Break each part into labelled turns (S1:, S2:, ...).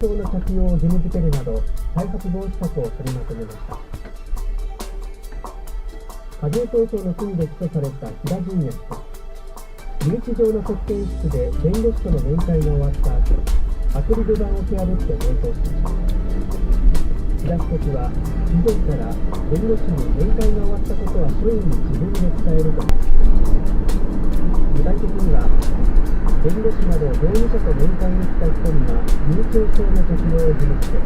S1: 証の着用を義務付けるなど再発防止策を取りまとめました。過重闘争の罪で起訴された平淳也氏と、留置場の接見室で弁護士との面会が終わった後、アクリル板を蹴破って逃走しました。平被告は以前から弁護士に面会が終わったことは署員に自分で伝えると、具体的には弁護士など容疑者と面会に来た人には入庁証の着用を義務付け、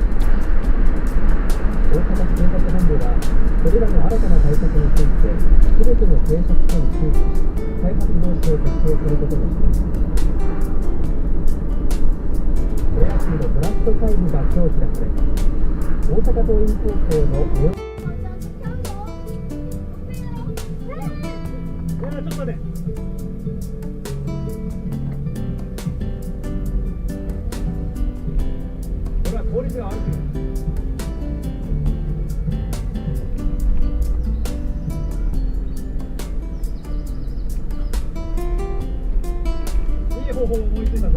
S1: 大阪市警察本部はこれらの新たな対策について全ての警察署に周知し、再発防止を徹底することとしています。プロ野球のドラフト会議が今日開かれ、大阪桐蔭高校のちょっと待って。これは効率が悪くない。いい方法を思いついたぞ。